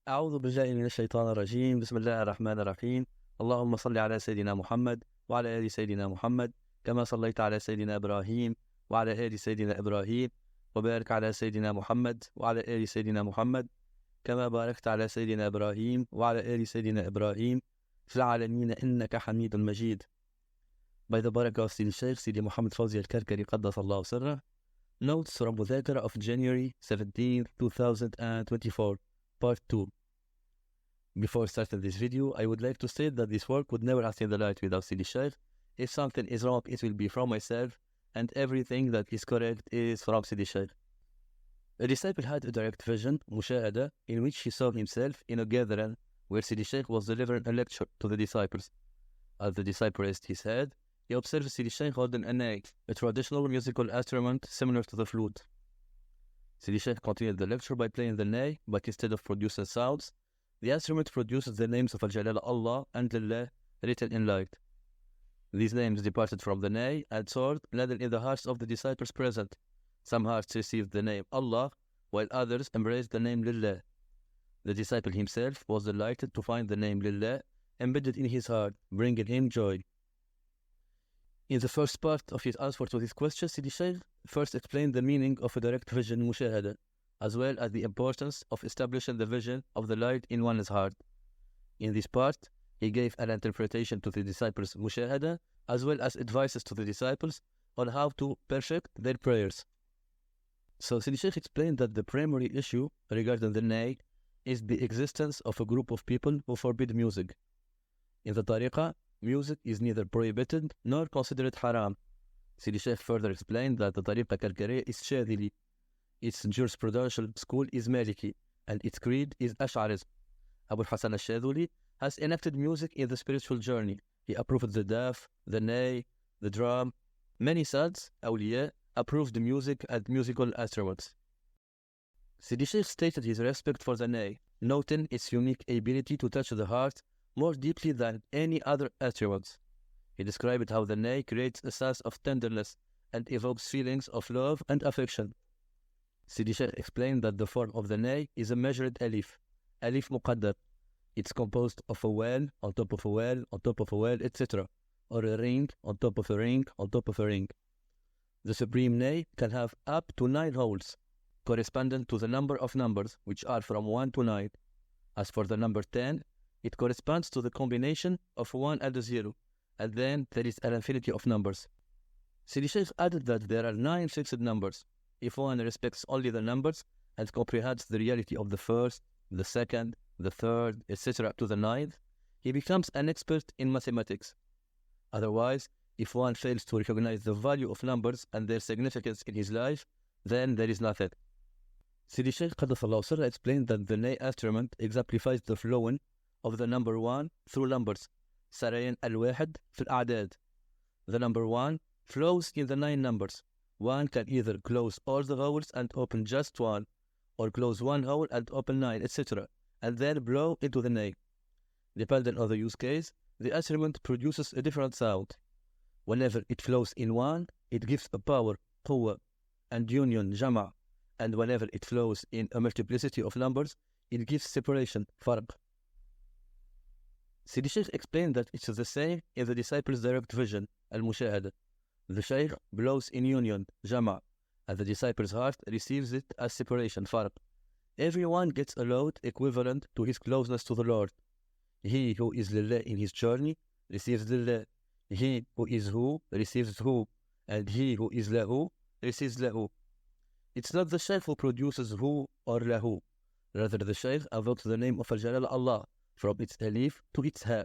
أعوذ بالله من الشيطان الرجيم. بسم الله الرحمن الرحيم. اللهم صل على سيدنا محمد وعلى آل سيدنا محمد كما صليت على سيدنا إبراهيم وعلى آل سيدنا إبراهيم، وبارك على سيدنا محمد وعلى آل سيدنا محمد كما باركت على سيدنا إبراهيم وعلى آل سيدنا إبراهيم في العالمين إنك حميد مجيد. By the barakah of Sidi Shaykh, Sidi Mohamed Faouzi Karkari قدس الله سره. Notes from مذاكرة of January 17, 2024, Part 2. Before starting this video, I would like to state that this work would never have seen the light without Sidi Shaykh. If something is wrong, it will be from myself, and everything that is correct is from Sidi Shaykh. A disciple had a direct vision, mushahada, in which he saw himself in a gathering where Sidi Shaykh was delivering a lecture to the disciples. As the disciple raised his head, he observed Sidi Shaykh holding a ney, a traditional musical instrument similar to the flute. Sidi Shaykh continued the lecture by playing the ney, but instead of producing sounds, the instrument produces the names of Al-Jalal Allah and Lillah written in light. These names departed from the ney and soared, landing in the hearts of the disciples present. Some hearts received the name Allah, while others embraced the name Lillah. The disciple himself was delighted to find the name Lillah embedded in his heart, bringing him joy. In the first part of his answer to this question, Sidi Shaykh first explained the meaning of a direct vision mushahada, as well as the importance of establishing the vision of the light in one's heart. In this part, he gave an interpretation to the disciples' mushahada, as well as advices to the disciples on how to perfect their prayers. So Sidi Shaykh explained that the primary issue regarding the ney is the existence of a group of people who forbid music. In the tariqah, music is neither prohibited nor considered haram. Sidi Shaykh further explained that the tariqah Karkari is Shadili. Its jurisprudential school is Maliki, and its creed is Ash'arism. Abu Hassan al-Shadhuli has enacted music in the spiritual journey. He approved the daf, the ney, the drum. Many sads, awliya, approved the music and musical instruments. Sidi Shaykh stated his respect for the ney, noting its unique ability to touch the heart more deeply than any other instruments. He described how the ney creates a sense of tenderness and evokes feelings of love and affection. Sidi Shaykh explained that the form of the ney is a measured alif muqaddar. It's composed of a well on top of a well on top of a well, etc., or a ring on top of a ring on top of a ring. The supreme ney can have up to 9 holes, corresponding to the number of numbers, which are from 1 to 9. As for the number 10, it corresponds to the combination of 1 and a 0, and then there is an infinity of numbers. Sidi Shaykh added that there are 9 fixed numbers. If one respects only the numbers and comprehends the reality of the first, the second, the third, etc. to the 9th, he becomes an expert in mathematics. Otherwise, if one fails to recognize the value of numbers and their significance in his life, then there is nothing. Sidi Shaykh Qaddasallahu Sirra explained that the ney instrument exemplifies the flowing of the number 1 through numbers, Sarayan al-Wahid fil a'dad. The number 1 flows in the 9 numbers. One can either close all the holes and open just 1, or close 1 hole and open 9, etc., and then blow into the ney. Depending on the use case, the instrument produces a different sound. Whenever it flows in 1, it gives a power, quwwa, and union, jama', and whenever it flows in a multiplicity of numbers, it gives separation, farq. Sidi Shaykh explained that it's the same in the disciple's direct vision, al-mushahada. The Shaykh blows in union, jama', and the disciple's heart receives it as separation, farq. Everyone gets a load equivalent to his closeness to the Lord. He who is lillah in his journey receives lillah. He who is hu receives hu, and he who is lahu receives lahu. It's not the Shaykh who produces hu or lahu. Rather, the Shaykh invokes the name of Al-Jalal Allah from its alif to its ha.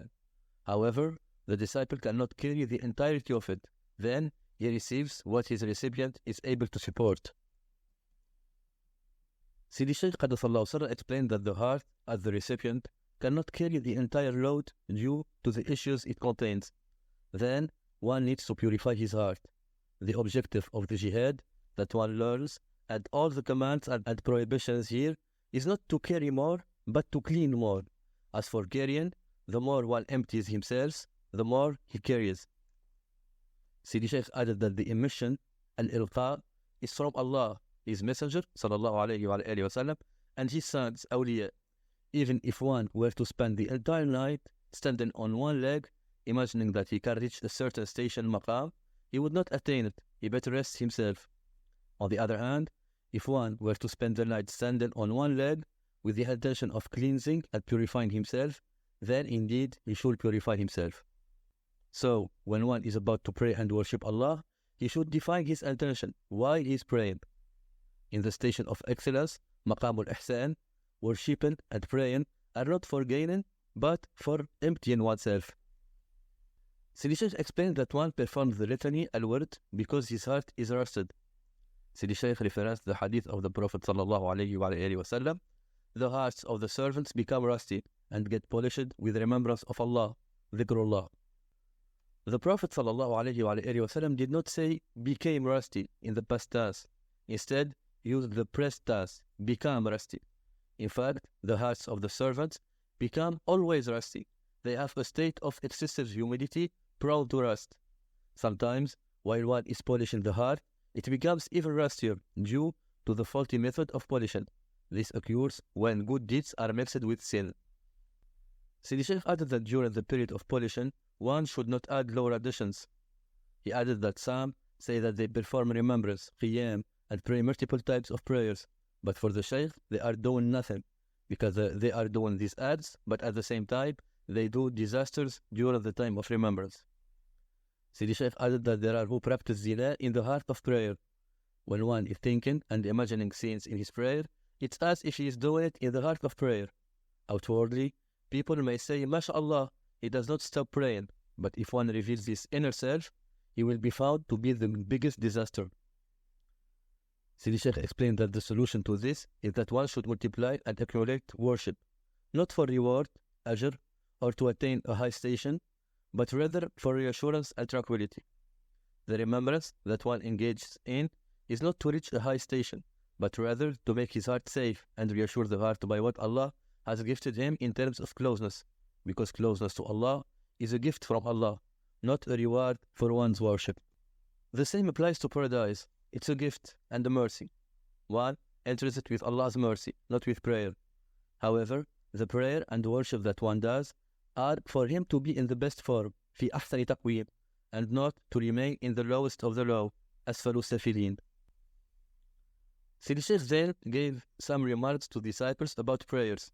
However, the disciple cannot carry the entirety of it. Then he receives what his recipient is able to support. Sidi Shaykh Qaddasallahu Sirra explained that the heart, as the recipient, cannot carry the entire load due to the issues it contains. Then one needs to purify his heart. The objective of the jihad that one learns and all the commands and prohibitions here is not to carry more, but to clean more. As for carrying, the more one empties himself, the more he carries. Sidi Shaykh added that the emission, al-ilqa, is from Allah, His Messenger, sallallahu alayhi wa sallam, and His sons, awliya. Even if one were to spend the entire night standing on one leg, imagining that he can reach a certain station maqam, he would not attain it. He better rest himself. On the other hand, if one were to spend the night standing on one leg with the intention of cleansing and purifying himself, then indeed he should purify himself. So, when one is about to pray and worship Allah, he should define his intention while he is praying. In the station of excellence, maqamul ihsan, worshipping and praying are not for gaining, but for emptying oneself. Sidi Shaykh explained that one performs the litany al-wird because his heart is rusted. Sidi Shaykh refers to the hadith of the Prophet ﷺ, the hearts of the servants become rusty and get polished with remembrance of Allah, dhikrullah. The Prophet ﷺ did not say became rusty in the past tense. Instead, used the present tense, become rusty. In fact, the hearts of the servants become always rusty. They have a state of excessive humidity, prone to rust. Sometimes, while one is polishing the heart, it becomes even rustier due to the faulty method of polishing. This occurs when good deeds are mixed with sin. Sidi Shaykh added that during the period of polishing, one should not add lower additions. He added that some say that they perform remembrance, qiyam, and pray multiple types of prayers. But for the Shaykh, they are doing nothing, because they are doing these adds, but at the same time, they do disasters during the time of remembrance. Sidi Shaykh added that there are who practice zina in the heart of prayer. When one is thinking and imagining scenes in his prayer, it's as if he is doing it in the heart of prayer. Outwardly, people may say, MashaAllah, he does not stop praying, but if one reveals his inner self, he will be found to be the biggest disaster. Sidi Shaykh explained that the solution to this is that one should multiply and accumulate worship, not for reward, ajr, or to attain a high station, but rather for reassurance and tranquility. The remembrance that one engages in is not to reach a high station, but rather to make his heart safe and reassure the heart by what Allah has gifted him in terms of closeness, because closeness to Allah is a gift from Allah, not a reward for one's worship. The same applies to paradise. It's a gift and a mercy. One enters it with Allah's mercy, not with prayer. However, the prayer and worship that one does are for him to be in the best form, fi ahsani taqweem, and not to remain in the lowest of the low, asfalu safilin. Sidi Shaykh then gave some remarks to disciples about prayers.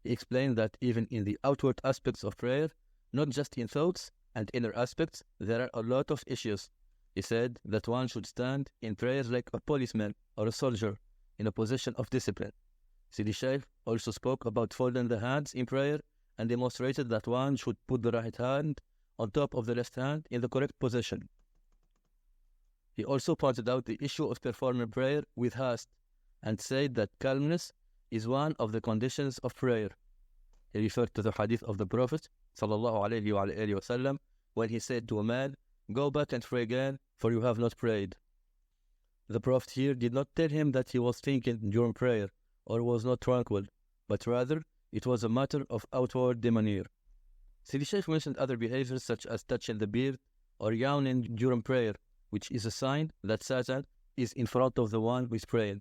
He explained that even in the outward aspects of prayer, not just in thoughts and inner aspects, there are a lot of issues. He said that one should stand in prayer like a policeman or a soldier in a position of discipline. Sidi Shaykh also spoke about folding the hands in prayer and demonstrated that one should put the right hand on top of the left hand in the correct position. He also pointed out the issue of performing prayer with haste and said that calmness is one of the conditions of prayer. He referred to the hadith of the Prophet ﷺ when he said to a man, "Go back and pray again, for you have not prayed." The Prophet here did not tell him that he was thinking during prayer or was not tranquil, but rather it was a matter of outward demeanor. Sidi Shaykh mentioned other behaviors such as touching the beard or yawning during prayer, which is a sign that Satan is in front of the one who is praying.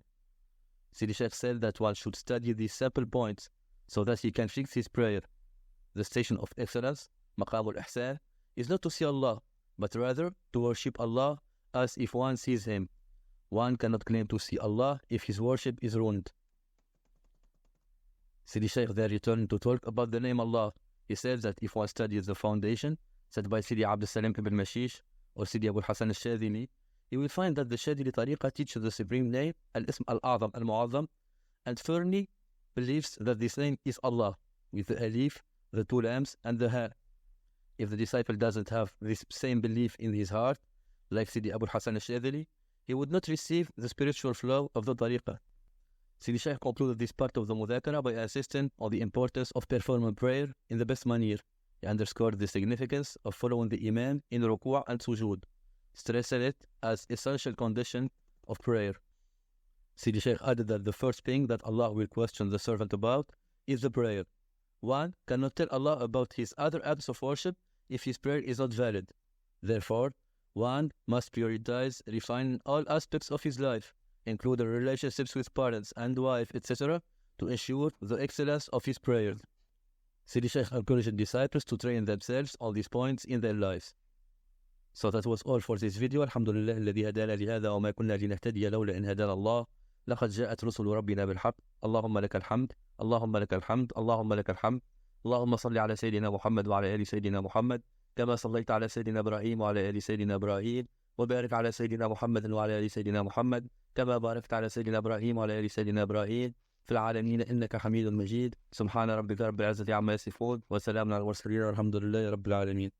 Sidi Shaykh said that one should study these simple points so that he can fix his prayer. The station of excellence, maqamul ihsan, is not to see Allah, but rather to worship Allah as if one sees Him. One cannot claim to see Allah if his worship is ruined. Sidi Shaykh then returned to talk about the name Allah. He said that if one studies the foundation set by Sidi Abdul Salam ibn Mashish or Sidi Abu Hassan al-Shadhili, he will find that the Shadhili Tariqa teaches the supreme name, Al-Ism Al-A'zam Al-Mu'azzam, and firmly believes that this name is Allah, with the alif, the two lams, and the ha. If the disciple doesn't have this same belief in his heart, like Sidi Abu Hassan al-Shadhili, he would not receive the spiritual flow of the Tariqa. Sidi Shaykh concluded this part of the Mudhakara by insisting on the importance of performing prayer in the best manner. He underscored the significance of following the Imam in ruku' and sujood, stressing it as essential condition of prayer. Sidi Shaykh added that the first thing that Allah will question the servant about is the prayer. One cannot tell Allah about his other acts of worship if his prayer is not valid. Therefore, one must prioritize refining all aspects of his life, including relationships with parents and wife, etc., to ensure the excellence of his prayers. Sidi Shaykh encouraged disciples to train themselves on these points in their lives. So that was all for this video. Alhamdulillah الذي هدانا لهذا وما كنا لنهتدي لولا إن هدانا الله. لقد جاءت رسل ربنا بالحق. اللهم لك الحمد، اللهم لك الحمد، اللهم لك الحمد. اللهم صل على سيدنا محمد وعلى آل سيدنا محمد كما صليت على سيدنا إبراهيم وعلى آل سيدنا إبراهيم، وبارك على سيدنا محمد وعلى آل سيدنا محمد كما باركت على سيدنا إبراهيم وعلى آل سيدنا إبراهيم في العالمين إنك حميد مجيد. سبحان ربك رب العزة عما يصفون وسلام على المرسلين والحمد لله رب العالمين.